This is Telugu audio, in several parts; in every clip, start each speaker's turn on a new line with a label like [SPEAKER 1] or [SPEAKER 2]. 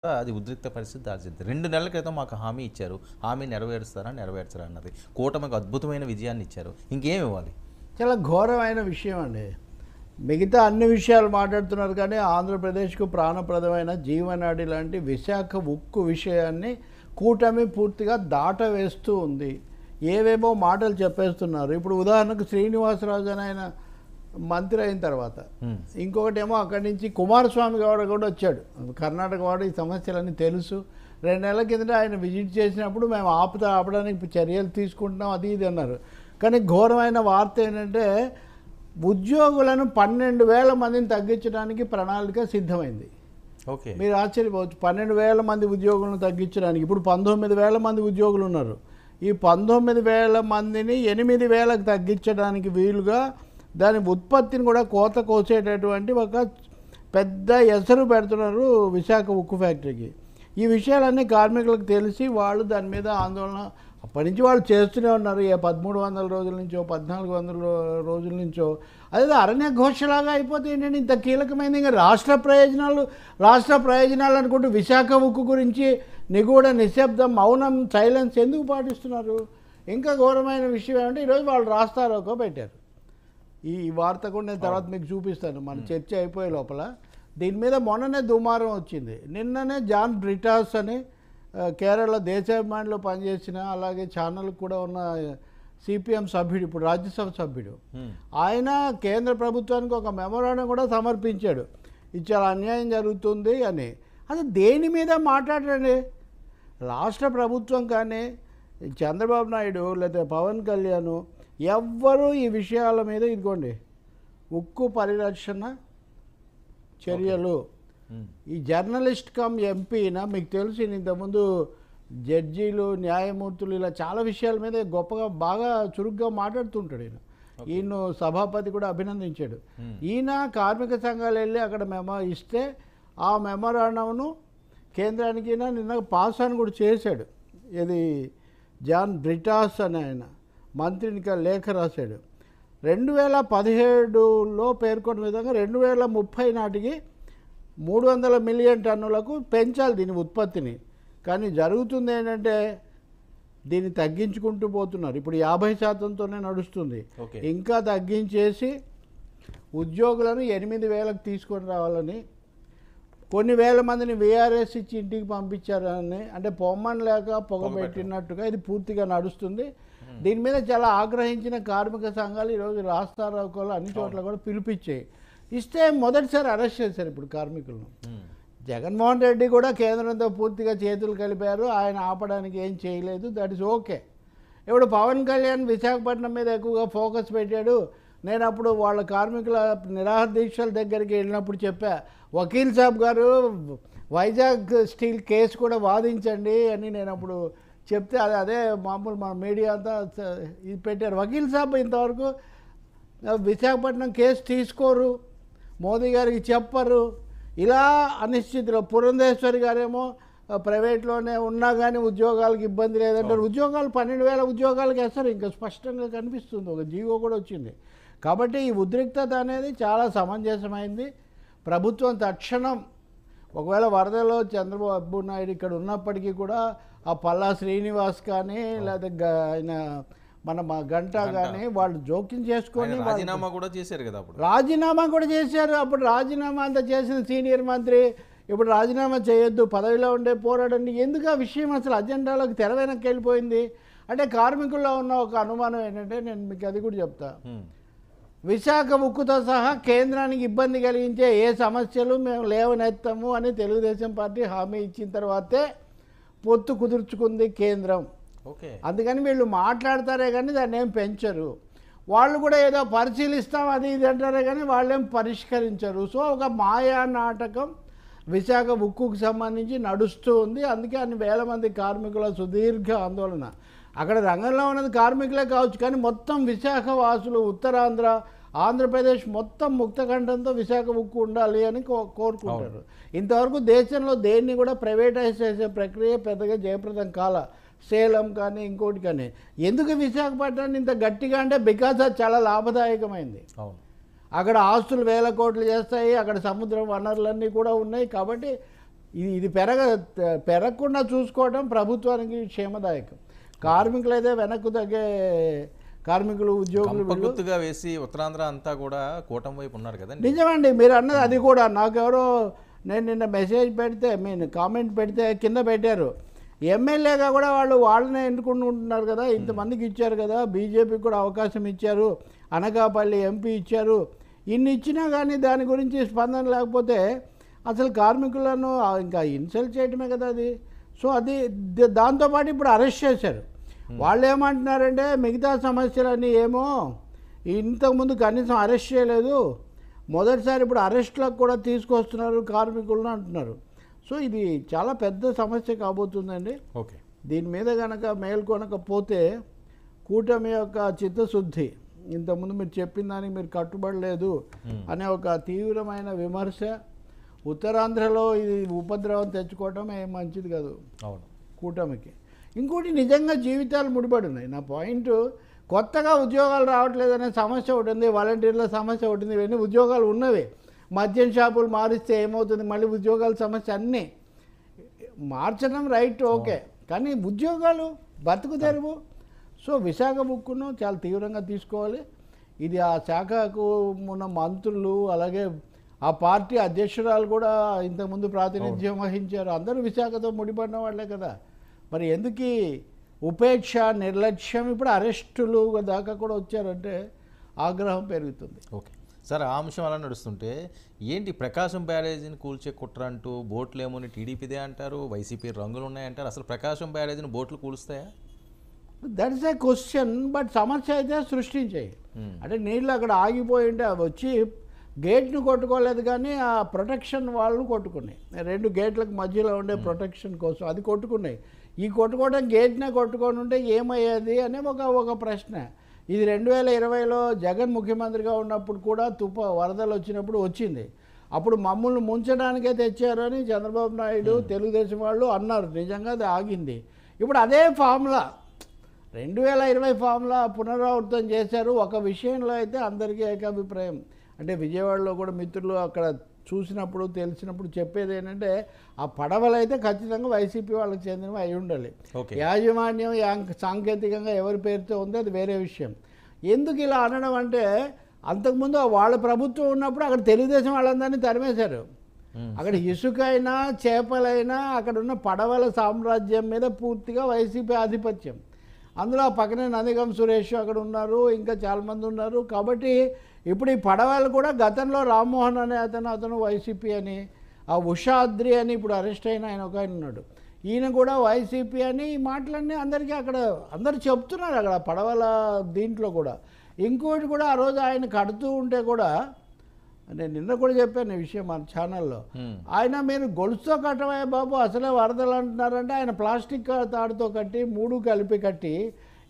[SPEAKER 1] అది ఉద్రిక్త పరిస్థితి దాల్చింది. 2 నెలల క్రితం మాకు హామీ ఇచ్చారు. హామీ నెరవేరుస్తారా? నెరవేర్చరా అన్నది. కూటమికి అద్భుతమైన విజయాన్ని ఇచ్చారు. ఇంకేమి ఇవ్వాలి?
[SPEAKER 2] చాలా ఘోరమైన విషయం అండి. మిగతా అన్ని విషయాలు మాట్లాడుతున్నారు కానీ ఆంధ్రప్రదేశ్కు ప్రాణప్రదమైన జీవనాడి లాంటి విశాఖ ఉక్కు విషయాన్ని కూటమి పూర్తిగా దాటవేస్తూ ఉంది. ఏవేమో మాటలు చెప్పేస్తున్నారు. ఇప్పుడు ఉదాహరణకు శ్రీనివాసరాజు అని ఆయన మంత్రి అయిన తర్వాత ఇంకొకటేమో అక్కడి నుంచి కుమారస్వామి గౌడ కూడా వచ్చాడు. కర్ణాటక వాడు ఈ సమస్యలన్నీ తెలుసు. 2 నెలల కిందట ఆయన విజిట్ చేసినప్పుడు మేము ఆపడానికి చర్యలు తీసుకుంటున్నాం అది ఇది అన్నారు. కానీ ఘోరమైన వార్త ఏంటంటే ఉద్యోగులను 12,000 మందిని తగ్గించడానికి ప్రణాళిక సిద్ధమైంది.
[SPEAKER 1] ఓకే,
[SPEAKER 2] మీరు ఆశ్చర్యపోవచ్చు. 12,000 మంది ఉద్యోగులను తగ్గించడానికి ఇప్పుడు 19,000 మంది ఉద్యోగులు ఉన్నారు. ఈ 19,000 మందిని 8,000కు తగ్గించడానికి వీలుగా దాని ఉత్పత్తిని కూడా కోత కోసేటటువంటి ఒక పెద్ద ఎసరు పెడుతున్నారు విశాఖ ఉక్కు ఫ్యాక్టరీకి. ఈ విషయాలన్నీ కార్మికులకు తెలిసి వాళ్ళు దాని మీద ఆందోళన అప్పటి నుంచి వాళ్ళు చేస్తూనే ఉన్నారు. 1300 రోజుల నుంచో 1400 రోజుల నుంచో అదే అరణ్య ఘోషలాగా అయిపోతే ఏంటంటే ఇంత కీలకమైనది. ఇంకా రాష్ట్ర ప్రయోజనాలు అనుకుంటూ విశాఖ ఉక్కు గురించి నిగూఢ నిశ్శబ్దం మౌనం సైలెన్స్ ఎందుకు పాటిస్తున్నారు? ఇంకా ఘోరమైన విషయం ఏమంటే ఈరోజు వాళ్ళు రాస్తారోకో పెట్టారు. ఈ వార్త కూడా నేను తర్వాత మీకు చూపిస్తాను మన చర్చ అయిపోయే లోపల. దీని మీద మొన్ననే దుమారం వచ్చింది. నిన్ననే జాన్ బ్రిటాస్ అని కేరళ దేశాభిమానిలో పనిచేసిన అలాగే ఛానల్ కూడా ఉన్న సిపిఎం సభ్యుడు, ఇప్పుడు రాజ్యసభ సభ్యుడు, ఆయన కేంద్ర ప్రభుత్వానికి ఒక మెమోరాండం కూడా సమర్పించాడు. ఇది చాలా అన్యాయం జరుగుతుంది అని. అది దేని మీద మాట్లాడండి? రాష్ట్ర ప్రభుత్వం కానీ చంద్రబాబు నాయుడు లేదా పవన్ కళ్యాణ్ ఎవ్వరూ ఈ విషయాల మీద ఇదిగోండి ఉక్కు పరిరక్షణ చర్యలు. ఈ జర్నలిస్ట్ కమ్ ఎంపీనా మీకు తెలిసి ఇంతకుముందు జడ్జీలు న్యాయమూర్తులు ఇలా చాలా విషయాల మీద గొప్పగా బాగా చురుగ్గా మాట్లాడుతుంటాడు ఈయన. ఈయన సభాపతి కూడా అభినందించాడు. ఈయన కార్మిక సంఘాలు వెళ్ళి అక్కడ మెమో ఇస్తే ఆ మెమోరాండంను కేంద్రానికి నిన్న పాస్ అని కూడా చేశాడు. ఇది జాన్ బ్రిటాస్ అని ఆయన మంత్రికి లేఖ రాశాడు. 2017లో పేర్కొన్న విధంగా 2030 నాటికి 300 మిలియన్ టన్నులకు పెంచాలి దీని ఉత్పత్తిని. కానీ జరుగుతుంది ఏంటంటే దీన్ని తగ్గించుకుంటూ పోతున్నారు. ఇప్పుడు 50%తోనే నడుస్తుంది. ఇంకా తగ్గించేసి ఉద్యోగులను 8,000కు తీసుకొని రావాలని, కొన్ని వేల మందిని వీఆర్ఎస్ ఇచ్చి ఇంటికి పంపించారని, అంటే పొమ్మని లేక పొగబెట్టినట్టుగా ఇది పూర్తిగా నడుస్తుంది. దీని మీద చాలా ఆగ్రహించిన కార్మిక సంఘాలు ఈరోజు రాస్తారోకోలు అన్ని చోట్ల కూడా పిలిపించాయి. ఇస్తే మొదటిసారి అరెస్ట్ చేశారు ఇప్పుడు కార్మికులను. జగన్మోహన్ రెడ్డి కూడా కేంద్రంతో పూర్తిగా చేతులు కలిపారు. ఆయన ఆపడానికి ఏం చేయలేదు. That is okay. ఇప్పుడు పవన్ కళ్యాణ్ విశాఖపట్నం మీద ఎక్కువగా ఫోకస్ పెట్టాడు. నేను అప్పుడు వాళ్ళ కార్మికుల నిరాహార దీక్షల దగ్గరికి వెళ్ళినప్పుడు చెప్పా, వకీల్ సాబ్ గారు వైజాగ్ స్టీల్ కేసు కూడా వాదించండి అని నేను అప్పుడు చెప్తే అదే మామూలు మన మీడియా అంతా ఇది పెట్టారు. వకీల్ సాబ్ ఇంతవరకు విశాఖపట్నం కేసు తీసుకోరు, మోదీ గారికి చెప్పరు. ఇలా అనిశ్చితిలో పురంధేశ్వరి గారేమో ప్రైవేట్లోనే ఉన్నా కానీ ఉద్యోగాలకు ఇబ్బంది లేదంటారు. ఉద్యోగాలు 12,000 ఉద్యోగాలకు వేస్తారు. ఇంకా స్పష్టంగా కనిపిస్తుంది. ఒక జీవో కూడా వచ్చింది. కాబట్టి ఈ ఉద్రిక్తత అనేది చాలా సమంజసమైంది. ప్రభుత్వం తక్షణం ఒకవేళ వరదలో చంద్రబాబు నాయుడు ఇక్కడ ఉన్నప్పటికీ కూడా ఆ పల్లా శ్రీనివాస్ కానీ లేదా ఆయన మన గంట కానీ వాళ్ళు జోక్యం చేసుకొని
[SPEAKER 1] రాజీనామా కూడా చేశారు కదా. అప్పుడు
[SPEAKER 2] రాజీనామా కూడా చేశారు. అప్పుడు రాజీనామా అంతా చేసిన సీనియర్ మంత్రి ఇప్పుడు రాజీనామా చేయొద్దు, పదవిలో ఉండే పోరాడండి. ఎందుకు ఆ విషయం అసలు అజెండాలోకి తెర వెనక్కి వెళ్ళిపోయింది? అంటే కార్మికుల్లో ఉన్న ఒక అనుమానం ఏంటంటే నేను మీకు అది కూడా చెప్తా. విశాఖ ఉక్కుతో సహా కేంద్రానికి ఇబ్బంది కలిగించే ఏ సమస్యలు మేము లేవనెత్తాము అని తెలుగుదేశం పార్టీ హామీ ఇచ్చిన తర్వాతే పొత్తు కుదుర్చుకుంది కేంద్రం. అందుకని వీళ్ళు మాట్లాడతారే కానీ దాన్ని ఏం పెంచరు. వాళ్ళు కూడా ఏదో పరిశీలిస్తాం అది ఇది అంటారే కానీ వాళ్ళేం పరిష్కరించరు. సో ఒక మాయా నాటకం విశాఖ ఉక్కుకు సంబంధించి నడుస్తూ ఉంది. అందుకే అన్ని వేల మంది కార్మికుల సుదీర్ఘ ఆందోళన. అక్కడ రంగంలో ఉన్నది కార్మికులే కావచ్చు కానీ మొత్తం విశాఖ వాసులు, ఉత్తరాంధ్ర, ఆంధ్రప్రదేశ్ మొత్తం ముక్తకంఠంతో విశాఖ ఉక్కు ఉండాలి అని కోరుకుంటారు. ఇంతవరకు దేశంలో దేన్ని కూడా ప్రైవేటైజ్ చేసే ప్రక్రియ పెద్దగా జయప్రదం కాల. సేలం కానీ ఇంకోటి కానీ. ఎందుకు విశాఖపట్నాన్ని ఇంత గట్టిగా అంటే బికాజ్ అది చాలా లాభదాయకమైంది. అక్కడ ఆస్తులు వేల కోట్లు చేస్తాయి. అక్కడ సముద్ర వనరులన్నీ కూడా ఉన్నాయి. కాబట్టి ఇది పెరగకుండా చూసుకోవడం ప్రభుత్వానికి క్షేమదాయకం. కార్మికులు అయితే వెనక్కు తగ్గే కార్మికులు ఉద్యోగులు
[SPEAKER 1] గుర్తుగా వేసి ఉత్తరాంధ్ర అంతా కూడా కూటమి వైపు ఉన్నారు కదండి.
[SPEAKER 2] నిజమండి మీరు అన్నది. అది కూడా నాకెవరో నేను నిన్న మెసేజ్ పెడితే కామెంట్ పెడితే కింద పెట్టారు, ఎమ్మెల్యేగా కూడా వాళ్ళనే ఎన్నుకుంటున్నారు కదా, ఇంతమందికి ఇచ్చారు కదా, బీజేపీకి కూడా అవకాశం ఇచ్చారు, అనకాపల్లి ఎంపీ ఇచ్చారు, ఇన్ని ఇచ్చినా కానీ దాని గురించి స్పందన లేకపోతే అసలు కార్మికులను ఇంకా ఇన్సల్ట్ చేయడమే కదా అది. సో అది దాంతోపాటు ఇప్పుడు అరెస్ట్ చేశారు. వాళ్ళు ఏమంటున్నారంటే మిగతా సమస్యలన్నీ ఏమో ఇంతకుముందు కనీసం అరెస్ట్ చేయలేదు, మొదటిసారి ఇప్పుడు అరెస్ట్లకు కూడా తీసుకొస్తున్నారు కార్మికులను అంటున్నారు. సో ఇది చాలా పెద్ద సమస్య కాబోతుందండి.
[SPEAKER 1] ఓకే,
[SPEAKER 2] దీని మీద కనుక మేల్కొనకపోతే కూటమి యొక్క చిత్తశుద్ధి, ఇంతకుముందు మీరు చెప్పిన దానికి మీరు కట్టుబడలేదు అనే ఒక తీవ్రమైన విమర్శ, ఉత్తరాంధ్రలో ఇది ఉపద్రవం తెచ్చుకోవటం ఏం మంచిది కాదు
[SPEAKER 1] అవును
[SPEAKER 2] కూటమికి. ఇంకోటి నిజంగా జీవితాలు ముడిపడి ఉన్నాయి. నా పాయింట్ కొత్తగా ఉద్యోగాలు రావట్లేదనే సమస్య ఒకటి ఉంది, వాలంటీర్ల సమస్య ఒకటి ఉంది, ఇవన్నీ ఉద్యోగాలు ఉన్నవి. మద్యం షాపులు మారిస్తే ఏమవుతుంది, మళ్ళీ ఉద్యోగాల సమస్య అన్నీ మార్చడం రైట్ ఓకే, కానీ ఉద్యోగాలు బతుకు తెరువు. సో విశాఖ బుక్కును చాలా తీవ్రంగా తీసుకోవాలి. ఇది ఆ శాఖకు ఉన్న మంత్రులు అలాగే ఆ పార్టీ అధ్యక్షురాలు కూడా ఇంతకుముందు ప్రాతినిధ్యం వహించారు, అందరూ విశాఖతో ముడిపడిన వాళ్ళే కదా. మరి ఎందుకు ఉపేక్ష నిర్లక్ష్యం, ఇప్పుడు అరెస్టులు దాకా కూడా వచ్చారంటే ఆగ్రహం పెరుగుతుంది.
[SPEAKER 1] ఓకే సార్, ఆ అంశం అలా నడుస్తుంటే ఏంటి ప్రకాశం బ్యారేజీని కూల్చే కుట్ర అంటూ బోట్లు ఏమోని టీడీపీదే అంటారు, వైసీపీ రంగులు ఉన్నాయంటారు. అసలు ప్రకాశం బ్యారేజీని బోట్లు కూలుస్తాయా?
[SPEAKER 2] That is a question. But సమస్య అయితే సృష్టించాయి. అంటే నీళ్ళు అక్కడ ఆగిపోయి ఉంటే అవి వచ్చి గేట్ను కొట్టుకోలేదు, కానీ ఆ ప్రొటెక్షన్ వాళ్ళను కొట్టుకున్నాయి. 2 గేట్లకు మధ్యలో ఉండే ప్రొటెక్షన్ కోసం అది కొట్టుకున్నాయి. ఈ కొట్టుకోవడం గేట్నే కొట్టుకొని ఉంటే ఏమయ్యేది అనే ఒక ప్రశ్న. ఇది 2020లో జగన్ ముఖ్యమంత్రిగా ఉన్నప్పుడు కూడా వరదలు వచ్చినప్పుడు వచ్చింది. అప్పుడు మమ్మల్ని ముంచడానికే తెచ్చారు అని చంద్రబాబు నాయుడు తెలుగుదేశం వాళ్ళు అన్నారు. నిజంగా అది ఆగింది. ఇప్పుడు అదే ఫార్ములా 2020 ఫార్ములా పునరావృతం చేశారు. ఒక విషయంలో అయితే అందరికీ ఏకాభిప్రాయం. అంటే విజయవాడలో కూడా మిత్రులు అక్కడ చూసినప్పుడు తెలిసినప్పుడు చెప్పేది ఏంటంటే ఆ పడవలు అయితే ఖచ్చితంగా వైసీపీ వాళ్ళకి చెందినవి అయి ఉండాలి. యాజమాన్యం సాంకేతికంగా ఎవరి పేరుతో ఉందో అది వేరే విషయం. ఎందుకు ఇలా అనడం అంటే అంతకుముందు వాళ్ళ ప్రభుత్వం ఉన్నప్పుడు అక్కడ తెలుగుదేశం వాళ్ళందరినీ తరిమేశారు. అక్కడ ఇసుక అయినా చేపలైనా అక్కడ ఉన్న పడవల సామ్రాజ్యం మీద పూర్తిగా వైసీపీ ఆధిపత్యం. అందులో పక్కనే నందిగం సురేష్ అక్కడ ఉన్నారు, ఇంకా చాలామంది ఉన్నారు. కాబట్టి ఇప్పుడు ఈ పడవలు కూడా గతంలో రామ్మోహన్ అనే అతను వైసీపీ అని, ఆ ఉషాద్రి అని ఇప్పుడు అరెస్ట్ అయిన ఆయన ఒక ఆయన ఉన్నాడు, ఈయన కూడా వైసీపీ అని. ఈ మాటలన్నీ అందరికీ అక్కడ అందరు చెప్తున్నారు అక్కడ పడవల దీంట్లో కూడా. ఇంకోటి కూడా ఆ రోజు ఆయన కడుతూ ఉంటే కూడా నేను నిన్న కూడా చెప్పాను ఈ విషయం మన ఛానల్లో, ఆయన మీరు గొలుసుతో కట్టవే బాబు అసలే వరదలు అంటున్నారంటే ఆయన ప్లాస్టిక్ తాడుతో కట్టి 3 కలిపి కట్టి,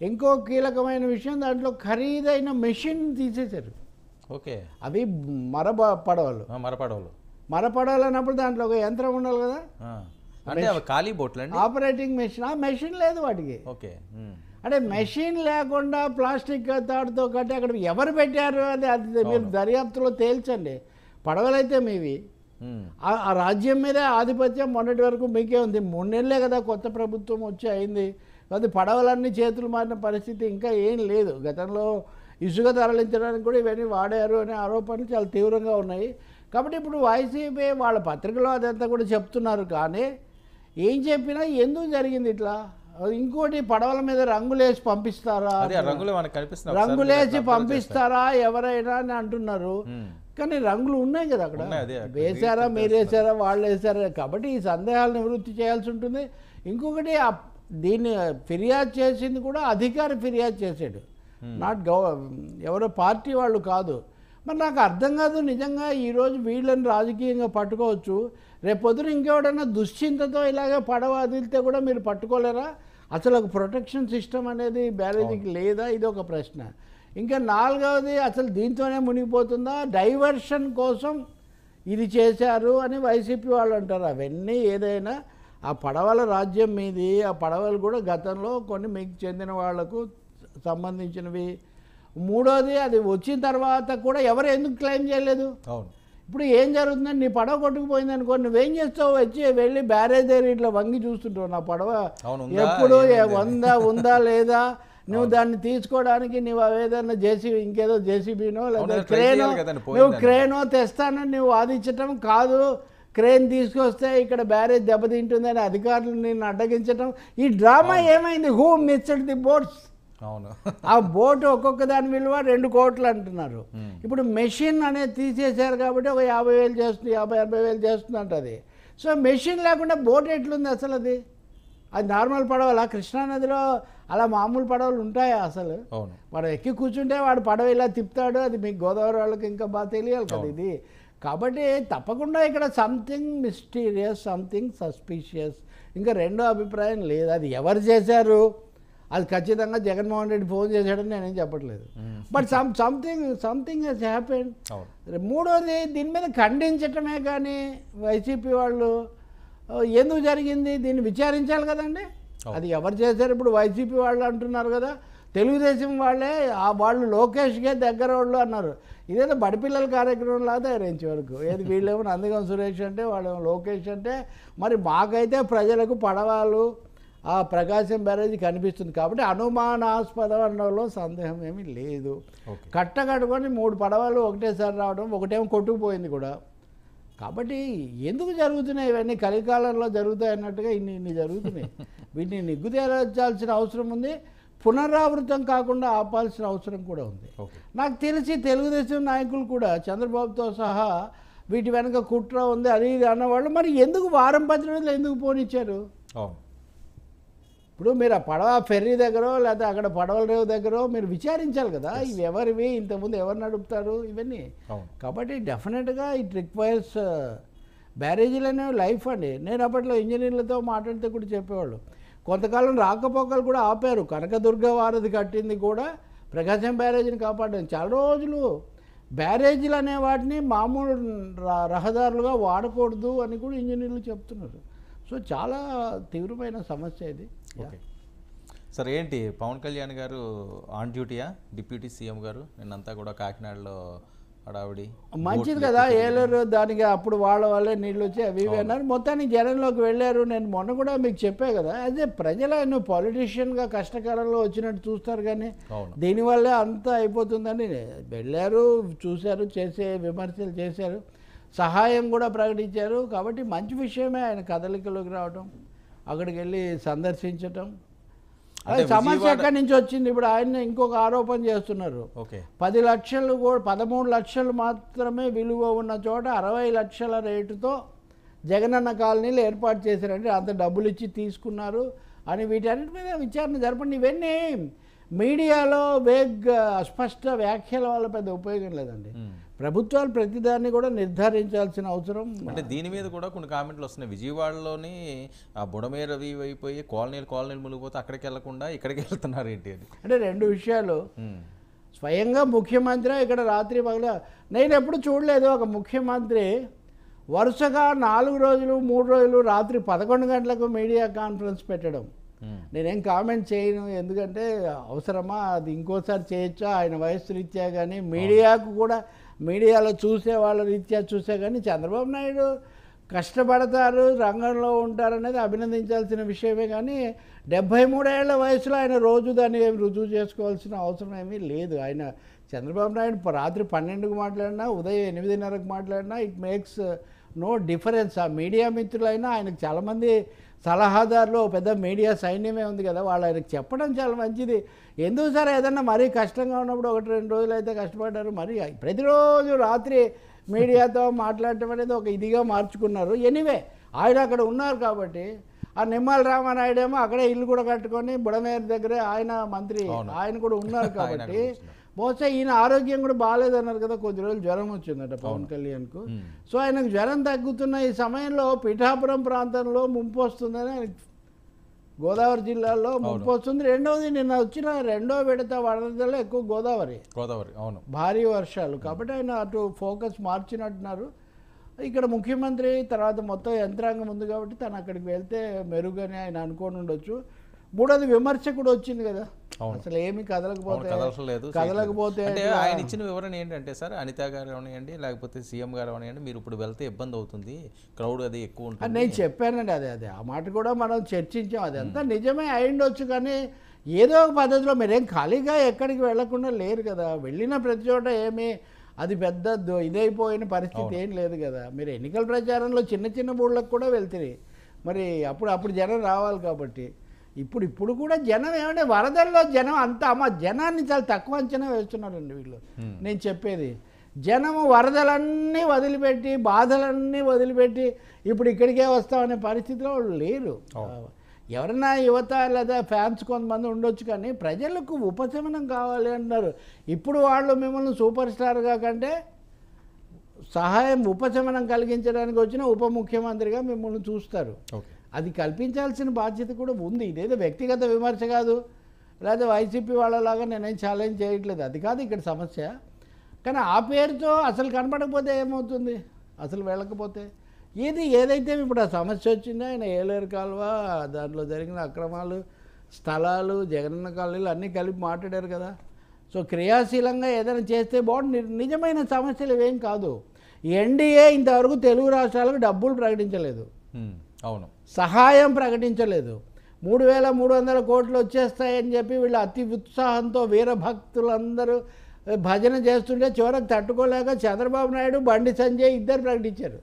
[SPEAKER 2] ఇంకో కీలకమైన విషయం దాంట్లో ఖరీదైన మెషిన్ తీసేశారు.
[SPEAKER 1] ఓకే,
[SPEAKER 2] అవి పడవలు మరపడవలు అన్నప్పుడు దాంట్లో ఒక యంత్రం ఉండాలి కదా,
[SPEAKER 1] అంటే ఖాళీ బోట్లు అండి,
[SPEAKER 2] ఆపరేటింగ్ మెషిన్. ఆ మెషిన్ లేదు వాటికి.
[SPEAKER 1] ఓకే,
[SPEAKER 2] అంటే మెషిన్ లేకుండా ప్లాస్టిక్ తాడుతో కట్టి అక్కడ ఎవరు పెట్టారు అది మీరు దర్యాప్తులో తేల్చండి. పడవలైతే మీవి, ఆ రాజ్యం మీదే ఆధిపత్యం మొన్నటి వరకు మీకే ఉంది. 3 నెలలే కదా కొత్త ప్రభుత్వం వచ్చి అయింది. అది పడవలన్నీ చేతులు మారిన పరిస్థితి ఇంకా ఏం లేదు. గతంలో ఇసుక తరలించడానికి కూడా ఇవన్నీ వాడారు అనే ఆరోపణలు చాలా తీవ్రంగా ఉన్నాయి. కాబట్టి ఇప్పుడు వైసీపీ వాళ్ళ పత్రికలో అదంతా కూడా చెప్తున్నారు, కానీ ఏం చెప్పినా ఎందుకు జరిగింది ఇట్లా. ఇంకోటి పడవల మీద రంగులేసి పంపిస్తారా, రంగులేసి పంపిస్తారా ఎవరైనా అని అంటున్నారు. కానీ రంగులు ఉన్నాయి కదా అక్కడ, వేశారా మీరు వేసారా వాళ్ళు వేసారా. కాబట్టి ఈ సందేహాలు నివృత్తి చేయాల్సి ఉంటుంది. ఇంకొకటి దీన్ని ఫిర్యాదు చేసింది కూడా అధికారి ఫిర్యాదు చేశాడు, నాట్ ఎవరో పార్టీ వాళ్ళు కాదు. మరి నాకు అర్థం కాదు నిజంగా. ఈరోజు వీళ్ళని రాజకీయంగా పట్టుకోవచ్చు, రేపొద్దున ఇంకెవడన్నా దుశ్చింతతో ఇలాగే పడవ వదిలితే కూడా మీరు పట్టుకోలేరా? అసలు ఒక ప్రొటెక్షన్ సిస్టమ్ అనేది బ్యారేజీకి లేదా? ఇది ఒక ప్రశ్న. ఇంకా 4వది అసలు దీంతోనే మునిగిపోతుందా? డైవర్షన్ కోసం ఇది చేశారు అని వైసీపీ వాళ్ళు అంటారు. అవన్నీ ఏదైనా ఆ పడవల రాజ్యం మీది, ఆ పడవలు కూడా గతంలో కొన్ని మీకు చెందిన వాళ్లకు సంబంధించినవి. 3వది అది వచ్చిన తర్వాత కూడా ఎవరు ఎందుకు క్లెయిమ్ చేయలేదు? ఇప్పుడు ఏం జరుగుతుందని నీ పడవ కొట్టుకుపోయింది అనుకో, నువ్వేం చేస్తావు? వచ్చి వెళ్ళి బ్యారేజ్ దగ్గర ఇట్లా వంగి చూస్తుంటావు, నా పడవ ఎప్పుడు ఉందా లేదా, నువ్వు దాన్ని తీసుకోవడానికి నువ్వు ఏదైనా జేసీబీ, ఇంకేదో జేసీబీనో లేదా క్రేనో తెస్తానని నువ్వు వాదించటం కాదు. క్రేన్ తీసుకొస్తే ఇక్కడ బ్యారేజ్ దెబ్బతింటుందని అధికారులు నిన్ను అడ్డగించటం, ఈ డ్రామా ఏమైంది? Who missed the boats?
[SPEAKER 1] అవును,
[SPEAKER 2] ఆ బోటు ఒక్కొక్క దాని విలువ 2 కోట్లు అంటున్నారు. ఇప్పుడు మెషిన్ అనేది తీసేశారు కాబట్టి ఒక 50,000 చేస్తుంది, 50,000-60,000 చేస్తుంది అంటది. సో మెషిన్ లేకుండా బోట్ ఎట్లుంది అసలు? అది నార్మల్ పడవలా? కృష్ణానదిలో అలా మామూలు పడవలు ఉంటాయా అసలు? వాడు ఎక్కి కూర్చుంటే వాడు పడవ ఇలా తిప్పుతాడు. అది మీకు గోదావరి వాళ్ళకి ఇంకా బాగా తెలియాలి కదా ఇది. కాబట్టి తప్పకుండా ఇక్కడ సంథింగ్ మిస్టీరియస్, సంథింగ్ సస్పీషియస్. ఇంకా రెండో అభిప్రాయం లేదు. అది ఎవరు చేశారు అది ఖచ్చితంగా జగన్మోహన్ రెడ్డి ఫోన్ చేశాడని నేనేం చెప్పట్లేదు. But something has happened. మూడోది, దీని మీద ఖండించటమే కానీ వైసీపీ వాళ్ళు ఎందుకు జరిగింది దీన్ని విచారించాలి కదండి. అది ఎవరు చేశారు? ఇప్పుడు వైసీపీ వాళ్ళు అంటున్నారు కదా, తెలుగుదేశం వాళ్ళే వాళ్ళు లోకేష్కే దగ్గర వాళ్ళు అన్నారు. ఇదేదో బడిపిల్లల కార్యక్రమం లాగా తయారైంది వరకు. ఏది వీళ్ళేమో నందిగం సురేష్ అంటే, వాళ్ళేమో లోకేష్ అంటే. మరి మాకైతే ప్రజలకు పడవలు ఆ ప్రకాశం బ్యారేజ్ కనిపిస్తుంది కాబట్టి అనుమానాస్పదం అనడంలో సందేహం ఏమీ లేదు. కట్టుకొని 3 పడవలు ఒకటేసారి రావడం, ఒకటేమో కొట్టుకుపోయింది కూడా. కాబట్టి ఎందుకు జరుగుతున్నాయి ఇవన్నీ? కలికాలంలో జరుగుతాయి అన్నట్టుగా ఇన్ని జరుగుతున్నాయి. వీటిని నిగ్గు తేల్చాల్సిన అవసరం ఉంది. పునరావృతం కాకుండా ఆపాల్సిన అవసరం కూడా ఉంది. నాకు తెలిసి తెలుగుదేశం నాయకులు కూడా చంద్రబాబుతో సహా వీటి వెనక కుట్ర ఉంది అది ఇది అన్నవాళ్ళు మరి ఎందుకు వారం 10 రోజులు ఎందుకు పోనిచ్చారు? ఇప్పుడు మీరు ఆ పడవ ఫెర్రీ దగ్గర లేకపోతే అక్కడ పడవల రేవు దగ్గర మీరు విచారించాలి కదా, ఇవి ఎవరివి, ఇంతకుముందు ఎవరు నడుపుతారు ఇవన్నీ. కాబట్టి డెఫినెట్గా ఇట్ రిక్వైర్స్ బ్యారేజీలు అనేవి లైఫ్ అండి. నేను అప్పట్లో ఇంజనీర్లతో మాట్లాడితే కూడా చెప్పేవాళ్ళు, కొంతకాలం రాకపోకలు కూడా ఆపారు. కనకదుర్గ వారధి కట్టింది కూడా ప్రకాశం బ్యారేజీని కాపాడాను. చాలా రోజులు బ్యారేజీలు అనే వాటిని మామూలు రహదారులుగా వాడకూడదు అని కూడా ఇంజనీర్లు చెప్తున్నారు. సో చాలా తీవ్రమైన సమస్య ఇది.
[SPEAKER 1] ఓకే సార్, ఏంటి పవన్ కళ్యాణ్ గారు ఆన్ డ్యూటీయా? డిప్యూటీ సీఎం గారు నిన్నంతా కూడా కాకినాడలో హడావిడి
[SPEAKER 2] మంచిది కదా, ఏలేరు దానికి అప్పుడు వాళ్ళే నీళ్ళు వచ్చి అవి ఇవి అన్నారు. మొత్తానికి జనంలోకి వెళ్ళారు. నేను మొన్న కూడా మీకు చెప్పే కదా, అదే ప్రజలు పొలిటీషియన్గా కష్టకాలంలో వచ్చినట్టు చూస్తారు కానీ దీనివల్లే అంతా అయిపోతుందని వెళ్ళారు, చూశారు, చేసే విమర్శలు చేశారు, సహాయం కూడా ప్రకటించారు. కాబట్టి మంచి విషయమే ఆయన కదలికలోకి రావడం, అక్కడికి వెళ్ళి సందర్శించటం. అదే సమస్య ఎక్కడి నుంచి వచ్చింది? ఇప్పుడు ఆయన ఇంకొక ఆరోపణ చేస్తున్నారు. 10 లక్షలు కూడా 13 లక్షలు మాత్రమే విలువ ఉన్న చోట 60 లక్షల రేటుతో జగనన్న కాలనీలు ఏర్పాటు చేశారంటే అంత డబ్బులు ఇచ్చి తీసుకున్నారు అని. వీటన్నిటి మీద విచారణ జరపండి. ఇవన్నీ మీడియాలో అస్పష్ట వ్యాఖ్యల వల్ల పెద్ద ఉపయోగం లేదండి. ప్రభుత్వాలు ప్రతిదాన్ని కూడా నిర్ధారించాల్సిన అవసరం.
[SPEAKER 1] అంటే దీని మీద కూడా కొన్ని కామెంట్లు వస్తున్నాయి. విజయవాడలోని ఆ బుడమేర రవి అయిపోయి కాలనీలు మునిగిపోతే అక్కడికి వెళ్లకుండా ఇక్కడికి వెళ్తున్నారు ఏంటి అని.
[SPEAKER 2] అంటే 2 విషయాలు. స్వయంగా ముఖ్యమంత్రి ఇక్కడ రాత్రి పగల నేను ఎప్పుడు చూడలేదు ఒక ముఖ్యమంత్రి వరుసగా 4 రోజులు 3 రోజులు రాత్రి 11 గంటలకు మీడియా కాన్ఫరెన్స్ పెట్టడం. నేనేం కామెంట్ చేయను, ఎందుకంటే అవసరమా, అది ఇంకోసారి చేయొచ్చా ఆయన వయస్సు రీత్యా. కానీ మీడియాకు కూడా మీడియాలో చూసే వాళ్ళ రీత్యా చూసే కానీ చంద్రబాబు నాయుడు కష్టపడతారు, రంగంలో ఉంటారనేది అభినందించాల్సిన విషయమే. కానీ 73 ఏళ్ల వయసులో ఆయన రోజు దాన్ని రుజువు చేసుకోవాల్సిన అవసరం ఏమీ లేదు. ఆయన చంద్రబాబు నాయుడు రాత్రి 12కు మాట్లాడినా ఉదయం 8:30కు మాట్లాడినా ఇట్ మేక్స్ నో డిఫరెన్స్. ఆ మీడియా మిత్రులైనా ఆయనకు చాలామంది సలహాదారులు, పెద్ద మీడియా సైన్యమే ఉంది కదా, వాళ్ళు ఆయనకు చెప్పడం చాలా మంచిది. ఎందుకు సార్ ఏదన్నా మరీ కష్టంగా ఉన్నప్పుడు 1-2 రోజులు అయితే కష్టపడ్డారు, మరి ప్రతిరోజు రాత్రి మీడియాతో మాట్లాడటం అనేది ఒక ఇదిగా మార్చుకున్నారు. ఎనీవే ఆయన అక్కడ ఉన్నారు కాబట్టి. ఆ నిమ్మల రామానాయుడు ఏమో అక్కడే ఇల్లు కూడా కట్టుకొని బుడమేరు దగ్గరే ఆయన మంత్రి, ఆయన కూడా ఉన్నారు కాబట్టి బహుశా ఈయన ఆరోగ్యం కూడా బాగాలేదన్నారు కదా, కొద్ది రోజులు జ్వరం వచ్చిందట పవన్ కళ్యాణ్కు. సో ఆయనకు జ్వరం తగ్గుతున్న ఈ సమయంలో పిఠాపురం ప్రాంతంలో ముంపు వస్తుందని ఆయన, గోదావరి జిల్లాలో ముంపు వస్తుంది. రెండవది నిన్న వచ్చిన 2వ విడత వరదల్లో ఎక్కువ గోదావరి
[SPEAKER 1] అవును, భారీ
[SPEAKER 2] వర్షాలు. కాబట్టి ఆయన అటు ఫోకస్ మార్చినట్టున్నారు. ఇక్కడ ముఖ్యమంత్రి తర్వాత మొత్తం యంత్రాంగం ఉంది కాబట్టి తను అక్కడికి వెళ్తే మెరుగని ఆయన అనుకోని ఉండొచ్చు. మూడోది విమర్శ కూడా వచ్చింది కదా, అసలు ఏమి కదలకపోతే
[SPEAKER 1] అంటే ఆయన ఇచ్చిన వివరణ ఏంటంటే సార్, అనిత గారు అవనివ్వండి లేకపోతే సీఎం గారు అవనివ్వండి, మీరు ఇప్పుడు వెళ్తే ఇబ్బంది అవుతుంది, క్రౌడ్ అది ఎక్కువ ఉంటుంది.
[SPEAKER 2] నేను చెప్పానండి, అదే ఆ మాట కూడా మనం చర్చించాం. అదంతా నిజమే అయిండొచ్చు, కానీ ఏదో ఒక పద్ధతిలో మీరేం ఖాళీగా ఎక్కడికి వెళ్లకుండా లేరు కదా. వెళ్ళిన ప్రతి చోట ఏమీ అది పెద్ద ఇదైపోయిన పరిస్థితి ఏం లేదు కదా. మీరు ఎన్నికల ప్రచారంలో చిన్న చిన్న ఊళ్ళకు కూడా వెళ్తారు, మరి అప్పుడు జనం రావాలి కాబట్టి. ఇప్పుడు కూడా జనం ఏమంటే వరదల్లో జనం అంతా జనాన్ని చాలా తక్కువ అంచనా వేస్తున్నారండి వీళ్ళు. నేను చెప్పేది జనము వరదలన్నీ వదిలిపెట్టి బాధలన్నీ వదిలిపెట్టి ఇప్పుడు ఇక్కడికే వస్తామనే పరిస్థితిలో వాళ్ళు లేరు. ఎవరైనా యువత లేదా ఫ్యాన్స్ కొంతమంది ఉండొచ్చు, కానీ ప్రజలకు ఉపశమనం కావాలి అన్నారు. ఇప్పుడు వాళ్ళు మిమ్మల్ని సూపర్ స్టార్గా కంటే ఉపశమనం కలిగించడానికి వచ్చిన ఉప ముఖ్యమంత్రిగా మిమ్మల్ని చూస్తారు. అది కల్పించాల్సిన బాధ్యత కూడా ఉంది. ఇదేదో వ్యక్తిగత విమర్శ కాదు, లేదా వైసీపీ వాళ్ళలాగా నేనేం ఛాలెంజ్ చేయట్లేదు, అది కాదు ఇక్కడ సమస్య. కానీ ఆ పేరుతో అసలు కనపడకపోతే ఏమవుతుంది, అసలు వెళ్ళకపోతే ఏదైతే ఇప్పుడు ఆ సమస్య వచ్చిందో ఆయన ఏలేరు కాలువ దాంట్లో జరిగిన అక్రమాలు, స్థలాలు, జగనన్న కాలనీలు అన్నీ కలిపి మాట్లాడారు కదా. సో క్రియాశీలంగా ఏదైనా చేస్తే బాగుంది. నిజమైన సమస్యలు ఇవేం కాదు. ఎన్డీఏ ఇంతవరకు తెలుగు రాష్ట్రాలకు డబ్బులు ప్రకటించలేదు,
[SPEAKER 1] అవును,
[SPEAKER 2] సహాయం ప్రకటించలేదు. 3,300 కోట్లు వచ్చేస్తాయని చెప్పి వీళ్ళు అతి ఉత్సాహంతో వీరభక్తులందరూ భజన చేస్తుంటే చివరకు తట్టుకోలేక చంద్రబాబు నాయుడు, బండి సంజయ్ ఇద్దరు ప్రకటించారు.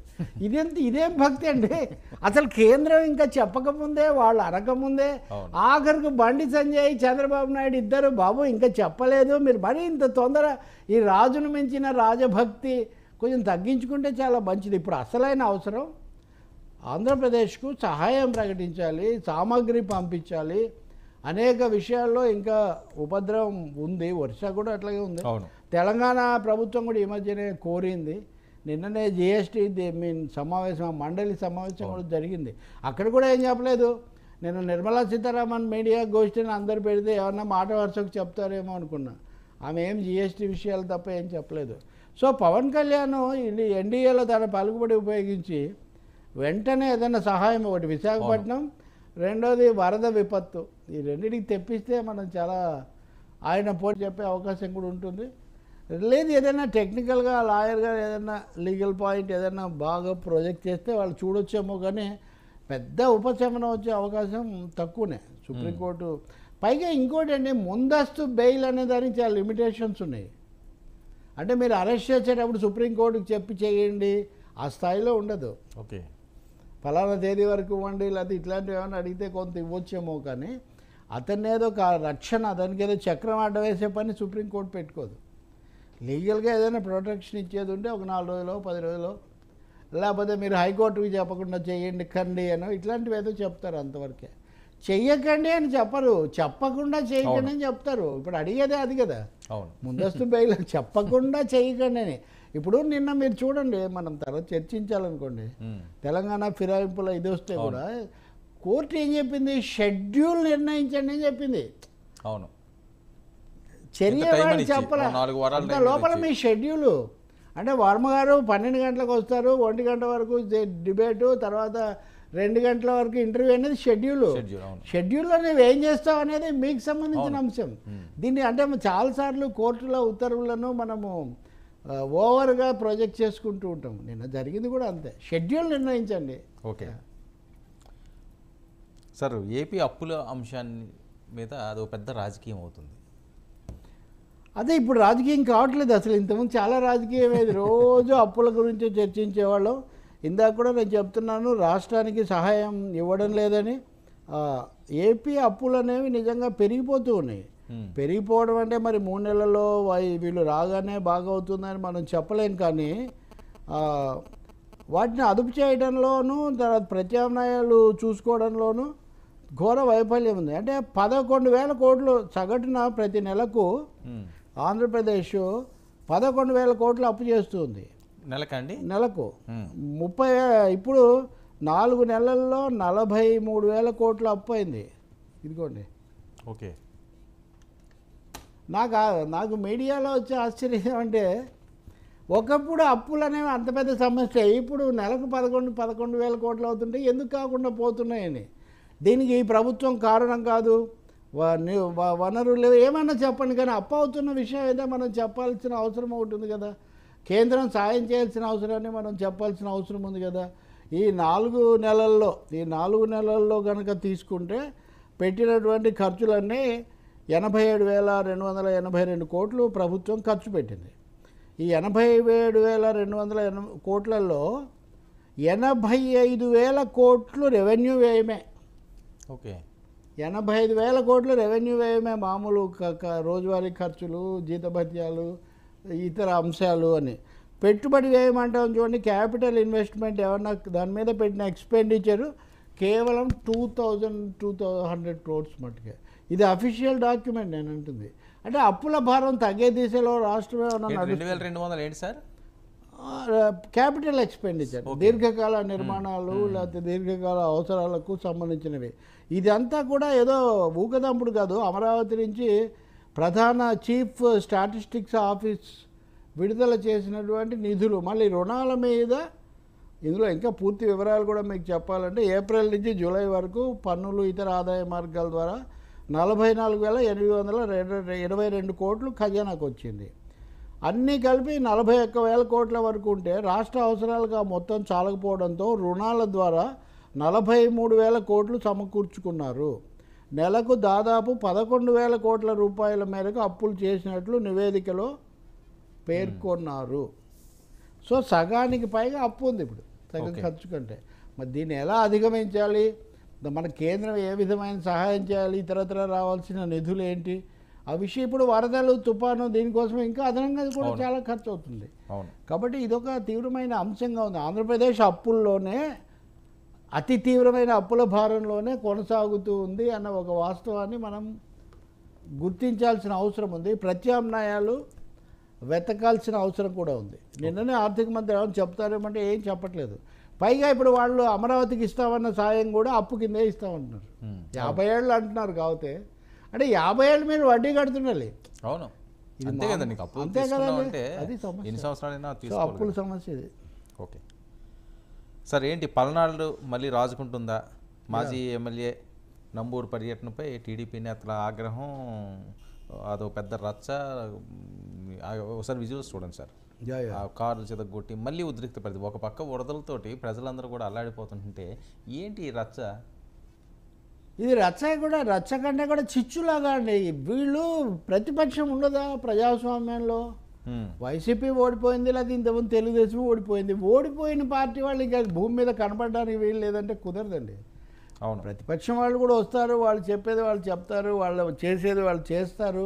[SPEAKER 2] ఇదేం భక్తి అండి. అసలు కేంద్రం ఇంకా చెప్పకముందే, వాళ్ళు అనకముందే ఆఖరికి బండి సంజయ్, చంద్రబాబు నాయుడు ఇద్దరు బాబు ఇంకా చెప్పలేదు, మీరు మరీ ఇంత తొందర ఈ రాజును మించిన రాజభక్తి కొంచెం తగ్గించుకుంటే చాలా మంచిది. ఇప్పుడు అసలైన అవసరం ఆంధ్రప్రదేశ్కు సహాయం ప్రకటించాలి, సామాగ్రి పంపించాలి. అనేక విషయాల్లో ఇంకా ఉపద్రవం ఉంది, వర్ష కూడా అట్లాగే ఉంది. తెలంగాణ ప్రభుత్వం కూడా ఈ మధ్యనే కోరింది. నిన్ననే జిఎస్టీ సమావేశం, మండలి సమావేశం కూడా జరిగింది. అక్కడ కూడా ఏం చెప్పలేదు. నేను నిర్మలా సీతారామన్ మీడియా గోష్ఠిని అందరు పెడితే ఏమన్నా మాట వరుసకు చెప్తారేమో అనుకున్నా. ఆమె ఏం జిఎస్టీ విషయాలు తప్ప ఏం చెప్పలేదు. సో పవన్ కళ్యాణ్ ఎన్డీఏలో తన పలుకుబడి ఉపయోగించి వెంటనే ఏదైనా సహాయం, ఒకటి విశాఖపట్నం, రెండోది వరద విపత్తు, ఈ రెండింటికి తెప్పిస్తే మనం చాలా ఆయన పోటీ చెప్పే అవకాశం కూడా ఉంటుంది. లేదు ఏదైనా టెక్నికల్గా లాయర్గా ఏదైనా లీగల్ పాయింట్ ఏదైనా బాగా ప్రొజెక్ట్ చేస్తే వాళ్ళు చూడొచ్చేమో, కానీ పెద్ద ఉపశమనం వచ్చే అవకాశం తక్కువనే. సుప్రీంకోర్టు పైగా ఇంకోటి అండి, ముందస్తు బెయిల్ అనే దానికి చాలా లిమిటేషన్స్ ఉన్నాయి. అంటే మీరు అరెస్ట్ చేసేటప్పుడు సుప్రీంకోర్టుకి చెప్పి చేయండి ఆ స్థాయిలో ఉండదు.
[SPEAKER 1] ఓకే,
[SPEAKER 2] ఫలానా తేదీ వరకు ఇవ్వండి, లేకపోతే ఇట్లాంటివి ఏమైనా అడిగితే కొంత ఇవ్వచ్చేమో, కానీ అతన్ని ఏదో ఒక రక్షణ, దానికి ఏదో చక్రం అడ్డ వేసే పని సుప్రీంకోర్టు పెట్టుకోదు. లీగల్గా ఏదైనా ప్రొటెక్షన్ ఇచ్చేది ఉంటే ఒక 4 రోజులు 10 రోజులు, లేకపోతే మీరు హైకోర్టుకి చెప్పకుండా చేయండి కండి అనో ఇట్లాంటివి ఏదో చెప్తారు, అంతవరకే. చెయ్యకండి అని చెప్పరు, చెప్పకుండా చేయకండి అని చెప్తారు. ఇప్పుడు అడిగేదే అది కదా, ముందస్తు బెయిల్ చెప్పకుండా చేయకండి అని. ఇప్పుడు నిన్న మీరు చూడండి, మనం తర్వాత చర్చించాలనుకోండి, తెలంగాణ ఫిరాయింపుల ఇది వస్తే కూడా కోర్టు ఏం చెప్పింది, షెడ్యూల్ నిర్ణయించండి అని చెప్పింది.
[SPEAKER 1] అవును,
[SPEAKER 2] చర్య చెప్పాలి అంత లోపల మీ షెడ్యూలు. అంటే వర్మ గారు 12 గంటలకు వస్తారు, 1 గంట వరకు డిబేటు, తర్వాత 2 గంటల వరకు ఇంటర్వ్యూ అనేది షెడ్యూల్లో నువ్వు ఏం చేస్తావు అనేది మీకు సంబంధించిన అంశం. దీన్ని అంటే చాలాసార్లు కోర్టుల ఉత్తర్వులను మనము ఓవర్గా ప్రొజెక్ట్ చేసుకుంటూ ఉంటాం. నిన్న జరిగింది కూడా అంతే, షెడ్యూల్ నిర్ణయించండి.
[SPEAKER 1] ఓకే సార్, ఏపీ అప్పుల అంశాన్ని మీద అదొక పెద్ద రాజకీయం అవుతుంది.
[SPEAKER 2] అదే ఇప్పుడు రాజకీయం కావట్లేదు అసలు. ఇంతకుముందు చాలా రాజకీయం అయ్యేది, రోజు అప్పుల గురించి చర్చించేవాళ్ళం. ఇందాక కూడా నేను చెప్తున్నాను, రాష్ట్రానికి సహాయం ఇవ్వడం లేదని. ఏపీ అప్పులు అనేవి నిజంగా పెరిగిపోతూ ఉన్నాయి. పెరిగిపోవడం అంటే మరి 3 నెలల్లో వీళ్ళు రాగానే బాగా అవుతుందని మనం చెప్పలేం, కానీ వాటిని అదుపు చేయడంలోనూ తర్వాత ప్రత్యామ్నాయాలు చూసుకోవడంలోనూ ఘోర వైఫల్యం ఉంది. అంటే 11,000 కోట్లు సగటున ప్రతి నెలకు ఆంధ్రప్రదేశ్ 11,000 కోట్లు అప్పు చేస్తుంది నెలకు. 30 ఇప్పుడు 4 నెలల్లో 43,000 కోట్లు అప్పు అయింది. ఇదిగోండి.
[SPEAKER 1] ఓకే,
[SPEAKER 2] నాకు మీడియాలో వచ్చే ఆశ్చర్యం అంటే, ఒకప్పుడు అప్పులు అనేవి అంత పెద్ద సమస్య, ఇప్పుడు నెలకు 11,000 కోట్లు అవుతుంటే ఎందుకు కాకుండా పోతున్నాయని దీనికి ఈ ప్రభుత్వం కారణం కాదు, వనరులు ఏమన్నా చెప్పండి, కానీ అప్పు అవుతున్న విషయం ఏదో మనం చెప్పాల్సిన అవసరం ఉంటుంది కదా. కేంద్రం సాయం చేయాల్సిన అవసరాన్ని మనం చెప్పాల్సిన అవసరం ఉంది కదా. ఈ 4 నెలల్లో కనుక తీసుకుంటే పెట్టినటువంటి ఖర్చులన్నీ 87,282 కోట్లు ప్రభుత్వం ఖర్చు పెట్టింది. ఈ 87,280 కోట్లలో 85,000 కోట్లు రెవెన్యూ వ్యయమే.
[SPEAKER 1] ఓకే,
[SPEAKER 2] 85,000 కోట్లు రెవెన్యూ వ్యయమే, మామూలు రోజువారీ ఖర్చులు, జీతభత్యాలు, ఇతర అంశాలు అని. పెట్టుబడి వ్యయం అంటాం చూడండి, క్యాపిటల్ ఇన్వెస్ట్మెంట్ ఏమన్నా దాని మీద పెట్టిన ఎక్స్పెండిచరు కేవలం 2,200 క్రోర్స్ మట్టుకే. ఇది అఫీషియల్ డాక్యుమెంట్ నేను అంటుంది. అంటే అప్పుల భారం తగ్గే దిశలో రాష్ట్రం ఏమన్నా
[SPEAKER 1] 2,200 ఏంటి సార్?
[SPEAKER 2] క్యాపిటల్ ఎక్స్పెండిచర్, దీర్ఘకాల నిర్మాణాలు లేకపోతే దీర్ఘకాల అవసరాలకు సంబంధించినవి. ఇదంతా కూడా ఏదో ఊకదంపుడు కాదు. అమరావతి నుంచి ప్రధాన చీఫ్ స్టాటిస్టిక్స్ ఆఫీస్ విడుదల చేసినటువంటి నిధులు, మళ్ళీ రుణాల మీద. ఇందులో ఇంకా పూర్తి వివరాలు కూడా మీకు చెప్పాలంటే ఏప్రిల్ నుంచి జూలై వరకు పన్నులు ఇతర ఆదాయ మార్గాల ద్వారా 44,822 కోట్లు ఖజానాకు వచ్చింది. అన్నీ కలిపి 41,000 కోట్ల వరకు ఉంటే రాష్ట్ర అవసరాలుగా మొత్తం చాలకపోవడంతో రుణాల ద్వారా 43,000 కోట్లు సమకూర్చుకున్నారు. నెలకు దాదాపు 11,000 కోట్ల రూపాయల మేరకు అప్పులు చేసినట్లు నివేదికలో పేర్కొన్నారు. సో సగానికి పైగా అప్పు ఉంది ఇప్పుడు, సగం ఖర్చు కంటే. మరి దీన్ని ఎలా అధిగమించాలి, మన కేంద్రం ఏ విధమైన సహాయం చేయాలి, ఇతరత్ర రావాల్సిన నిధులు ఏంటి, ఆ విషయం ఇప్పుడు వరదలు, తుఫాను, దీనికోసం ఇంకా అదనంగా కూడా చాలా ఖర్చు అవుతుంది. కాబట్టి ఇదొక తీవ్రమైన అంశంగా ఉంది. ఆంధ్రప్రదేశ్ అప్పుల్లోనే అతి తీవ్రమైన అప్పుల భారంలోనే కొనసాగుతూ ఉంది అన్న ఒక వాస్తవాన్ని మనం గుర్తించాల్సిన అవసరం ఉంది. ప్రత్యామ్నాయాలు వెతకాల్సిన అవసరం కూడా ఉంది. నిన్ననే ఆర్థిక మంత్రి ఏమైనా చెప్తారేమంటే ఏం చెప్పట్లేదు. పైగా ఇప్పుడు వాళ్ళు అమరావతికి ఇస్తామన్న సాయం కూడా అప్పు కిందే ఇస్తామంటున్నారు. 50 ఏళ్ళు అంటున్నారు కాకపోతే, అంటే 50 ఏళ్ళు మీరు వడ్డీ కడుతుండాలి.
[SPEAKER 1] అవును, అంతే కదండి.
[SPEAKER 2] అంతే కదండి, అది సమస్య, అప్పుల సమస్య ఇది.
[SPEAKER 1] ఓకే సార్, ఏంటి పల్నాడు మళ్ళీ రాజుకుంటుందా? మాజీ ఎమ్మెల్యే నంబూరు పర్యటనపై టీడీపీ నేతల ఆగ్రహం, అదో పెద్ద రచ్చ. ఒకసారి విజువల్స్ చూడండి సార్. కారు చెదగొట్టి మళ్ళీ ఉద్రిక్త పరిస్థితి. ఒక పక్క వరదలతోటి ప్రజలందరూ కూడా అల్లాడిపోతుంటే ఏంటి రచ్చ?
[SPEAKER 2] ఇది రచ్చ కూడా, రచ్చ కంటే కూడా చిచ్చులాగా అండి. వీళ్ళు ప్రతిపక్షం ఉండదా ప్రజాస్వామ్యంలో? వైసీపీ ఓడిపోయింది, లేదా ఇంతకుముందు తెలుగుదేశం ఓడిపోయింది. ఓడిపోయిన పార్టీ వాళ్ళు ఇంకా భూమి మీద కనపడడానికి వీలు లేదంటే కుదరదండి.
[SPEAKER 1] అవును,
[SPEAKER 2] ప్రతిపక్షం వాళ్ళు కూడా వస్తారు, వాళ్ళు చెప్పేది వాళ్ళు చెప్తారు, వాళ్ళు చేసేది వాళ్ళు చేస్తారు.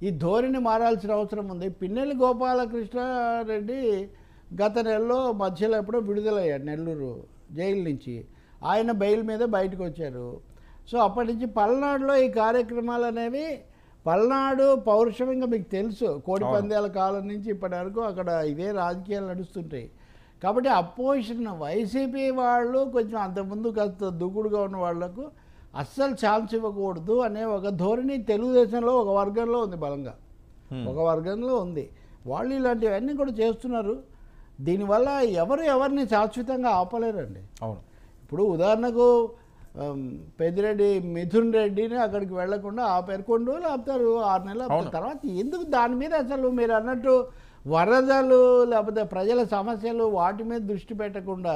[SPEAKER 2] ఈ ధోరణి మారాల్సిన అవసరం ఉంది. పిన్నెల్లి గోపాలకృష్ణారెడ్డి గత నెలలో మధ్యలో ఎప్పుడో విడుదలయ్యాడు నెల్లూరు జైలు నుంచి. ఆయన బెయిల్ మీద బయటకు వచ్చారు. సో అప్పటి నుంచి పల్నాడులో ఈ కార్యక్రమాలు అనేవి, పల్నాడు పౌరుషం ఇంకా మీకు తెలుసు, కోడి పందాల కాలం నుంచి ఇప్పటి వరకు అక్కడ ఇదే రాజకీయాలు నడుస్తుంటాయి. కాబట్టి అపోజిషన్ వైసీపీ వాళ్ళు కొంచెం అంతకుముందు కాస్త దూకుడుగా ఉన్న వాళ్లకు అస్సలు ఛాన్స్ ఇవ్వకూడదు అనే ఒక ధోరణి తెలుగుదేశంలో ఒక వర్గంలో ఉంది, బలంగా ఒక వర్గంలో ఉంది. వాళ్ళు ఇలాంటివన్నీ కూడా చేస్తున్నారు. దీనివల్ల ఎవరిని శాశ్వతంగా ఆపలేరండి.
[SPEAKER 1] అవును,
[SPEAKER 2] ఇప్పుడు ఉదాహరణకు పెద్దిరెడ్డి మిథున్ రెడ్డిని అక్కడికి వెళ్లకుండా ఆపారు, కొన్ని రోజులు ఆపుతారు, 6 నెలలు ఆపుతారు. తర్వాత ఎందుకు దాని మీద అసలు మీరు అన్నట్టు వరదలు లేకపోతే ప్రజల సమస్యలు వాటి మీద దృష్టి పెట్టకుండా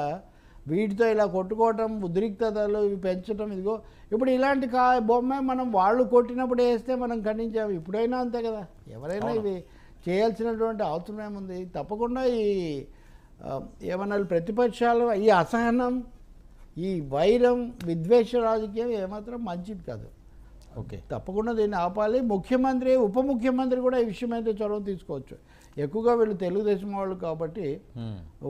[SPEAKER 2] వీటితో ఇలా కొట్టుకోవటం, ఉద్రిక్తతలు ఇవి పెంచడం. ఇదిగో ఇప్పుడు ఇలాంటి బొమ్మ మనం వాళ్ళు కొట్టినప్పుడు వేస్తే మనం ఖండించాము, ఇప్పుడైనా అంతే కదా. ఎవరైనా ఇవి చేయాల్సినటువంటి అవసరం ఏముంది? తప్పకుండా ఈ ఏమన్నా ప్రతిపక్షాలు ఈ అసహనం, ఈ వైరం, విద్వేష రాజకీయం ఏమాత్రం మంచిది కాదు.
[SPEAKER 1] ఓకే,
[SPEAKER 2] తప్పకుండా దీన్ని ఆపాలి. ముఖ్యమంత్రి, ఉప ముఖ్యమంత్రి కూడా ఈ విషయం అయితే చొరవ తీసుకోవచ్చు. ఎక్కువగా వీళ్ళు తెలుగుదేశం వాళ్ళు కాబట్టి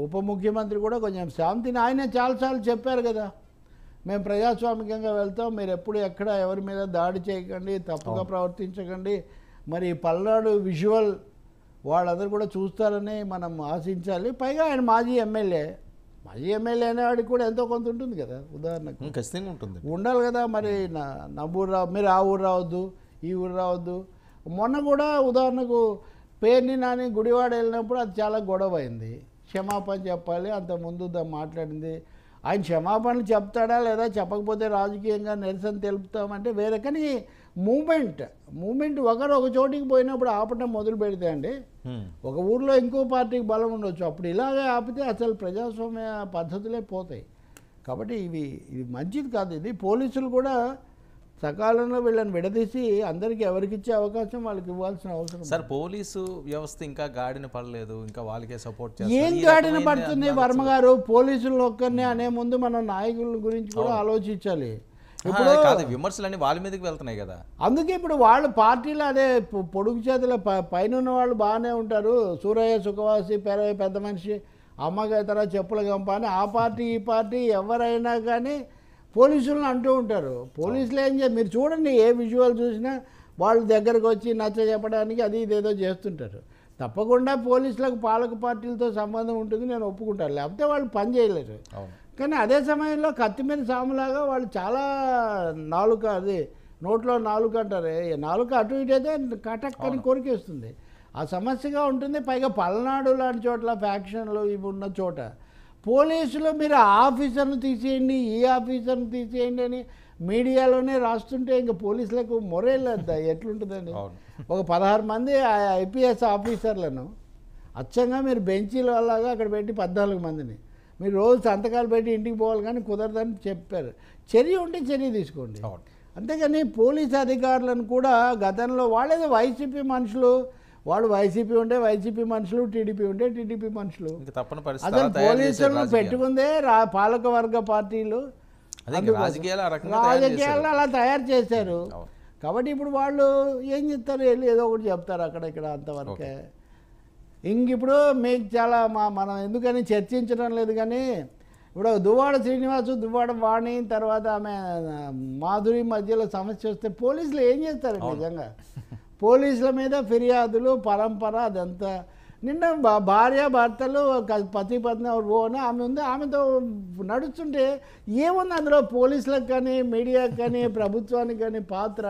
[SPEAKER 2] ఉప ముఖ్యమంత్రి కూడా కొంచెం శాంతిని, ఆయన చాలాసార్లు చెప్పారు కదా, మేము ప్రజాస్వామికంగా వెళ్తాం, మీరు ఎప్పుడు ఎక్కడ ఎవరి మీద దాడి చేయకండి, తప్పుగా ప్రవర్తించకండి. మరి పల్నాడు విజువల్ వాళ్ళందరూ కూడా చూస్తారని మనం ఆశించాలి. పైగా ఆయన మాజీ ఎమ్మెల్యే అనేవాడికి కూడా ఎంతో కొంత ఉంటుంది కదా. ఉదాహరణకు
[SPEAKER 1] ఖచ్చితంగా ఉంటుంది,
[SPEAKER 2] ఉండాలి కదా. మరి నంబూరు మీరు ఆ ఊరు రావద్దు, ఈ ఊరు రావద్దు. మొన్న కూడా ఉదాహరణకు పేర్ని నాని గుడివాడ వెళ్ళినప్పుడు అది చాలా గొడవ అయింది, క్షమాపణ చెప్పాలి, అంతకుముందు మాట్లాడింది. ఆయన క్షమాపణలు చెప్తాడా లేదా చెప్పకపోతే రాజకీయంగా నిరసన తెలుపుతామంటే వేరే. కానీ మూమెంట్ ఒకరు ఒక చోటికి పోయినప్పుడు ఆపటం మొదలు పెడితే అండి ఒక ఊర్లో ఇంకో పార్టీకి బలం ఉండొచ్చు, అప్పుడు ఇలాగే ఆపితే అసలు ప్రజాస్వామ్య పద్ధతులే పోతాయి. కాబట్టి ఇది మంచిది కాదు. ఇది పోలీసులు కూడా సకాలంలో వీళ్ళని విడదీసి అందరికీ ఎవరికి ఇచ్చే అవకాశం వాళ్ళకి ఇవ్వాల్సిన అవసరం.
[SPEAKER 1] సార్ పోలీసు వ్యవస్థ ఇంకా గాడిన పడలేదు, ఇంకా వాళ్ళకే సపోర్ట్
[SPEAKER 2] ఏం గాడిన పడుతుంది వర్మ గారు? పోలీసులు ఒక్కరినే అనే ముందు మనం నాయకుల గురించి కూడా ఆలోచించాలి.
[SPEAKER 1] ఇప్పుడు విమర్శలన్నీ వాళ్ళ మీదకి వెళ్తున్నాయి కదా,
[SPEAKER 2] అందుకే ఇప్పుడు వాళ్ళు పార్టీలో అదే పొడుగు చేతుల పైన ఉన్న వాళ్ళు బాగానే ఉంటారు, సూరయ్య సుఖవాసి పెద్ద మనిషి అమ్మగైతరా చెప్పుల గంప అని ఆ పార్టీ ఈ పార్టీ ఎవరైనా కానీ పోలీసులను అంటూ ఉంటారు. పోలీసులు ఏం మీరు చూడండి, ఏ విజువల్ చూసినా వాళ్ళ దగ్గరకు వచ్చి నచ్చ చెప్పడానికి అది ఇదేదో చేస్తుంటారు. తప్పకుండా పోలీసులకు పాలక పార్టీలతో సంబంధం ఉంటుంది, నేను ఒప్పుకుంటాను, లేకపోతే వాళ్ళు పని చేయలేరు. కానీ అదే సమయంలో కత్తి మీద సాములాగా వాళ్ళు చాలా నాలుక, అది నోట్లో నాలుక అంటారు, నాలుక అటు ఇటు అయితే కటక్కని కొరికేస్తుంది, ఆ సమస్యగా ఉంటుంది. పైగా పల్నాడు లాంటి చోట్ల ఫ్యాక్షన్లు ఇవి ఉన్న చోట పోలీసులు మీరు ఆ ఆఫీసర్ను తీసేయండి ఈ ఆఫీసర్ను తీసేయండి అని మీడియాలోనే రాస్తుంటే ఇంకా పోలీసులకు మొరేళ్ళద్దా ఎట్లుంటుందండి? ఒక 16 మంది ఐపీఎస్ ఆఫీసర్లను అచ్చంగా మీరు బెంచీల వల్లగా అక్కడ పెట్టి 14 మందిని మీరు రోజు సంతకాలు పెట్టి ఇంటికి పోవాలి, కానీ కుదరదని చెప్పారు. చర్య ఉంటే చర్య తీసుకోండి. అంతేగాని పోలీస్ అధికారులను కూడా గతంలో వాళ్ళేదో వైసీపీ మనుషులు, వాళ్ళు వైసీపీ ఉంటే వైసీపీ మనుషులు, టీడీపీ ఉంటే టీడీపీ మనుషులు, అసలు పోలీసులను పెట్టుకుందే పాలకవర్గ పార్టీలు రాజకీయాలు అలా తయారు చేశారు. కాబట్టి ఇప్పుడు వాళ్ళు ఏం చెప్తారు, వెళ్ళి ఏదో ఒకటి చెప్తారు అక్కడ ఇక్కడ అంతవరకే. ఇప్పుడు మీకు చాలా మనం ఎందుకని చర్చించడం లేదు, కానీ ఇప్పుడు దువ్వాడ శ్రీనివాసు దువ్వాడ వాణి తర్వాత ఆమె మాధురి మధ్యలో సమస్య వస్తే పోలీసులు ఏం చేస్తారు? నిజంగా పోలీసుల మీద ఫిర్యాదులు పరంపర అదంతా. నిన్న భార్య భర్తలు పతి పత్ని ఓని ఆమె ఉంది, ఆమెతో నడుస్తుంటే ఏముంది అందులో పోలీసులకు కానీ మీడియాకి కానీ ప్రభుత్వానికి కానీ పాత్ర?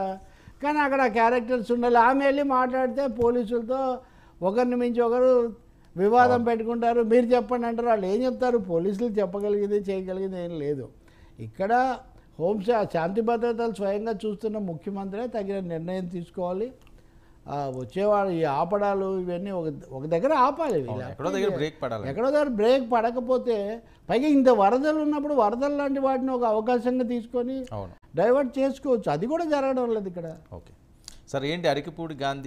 [SPEAKER 2] కానీ అక్కడ క్యారెక్టర్స్ ఉండాలి. ఆమె వెళ్ళి మాట్లాడితే పోలీసులతో ఒకరిని మించి ఒకరు వివాదం పెట్టుకుంటారు. మీరు చెప్పండి అంటారు, వాళ్ళు ఏం చెప్తారు? పోలీసులు చెప్పగలిగేది చేయగలిగేది ఏం లేదు. ఇక్కడ శాంతి భద్రతలు స్వయంగా చూస్తున్న ముఖ్యమంత్రి తగిన నిర్ణయం తీసుకోవాలి. వచ్చేవాళ్ళు ఈ ఆపడాలు ఇవన్నీ ఒక దగ్గర ఆపాలి, ఎక్కడో దగ్గర బ్రేక్ పడకపోతే, పైగా ఇంత వరదలు ఉన్నప్పుడు వరదలు లాంటి వాటిని ఒక అవకాశంగా తీసుకొని డైవర్ట్ చేసుకోవచ్చు. అది కూడా జరగడం లేదు ఇక్కడ.
[SPEAKER 1] ఓకే సార్, ఏంటి అరకిపూడి గాంధీ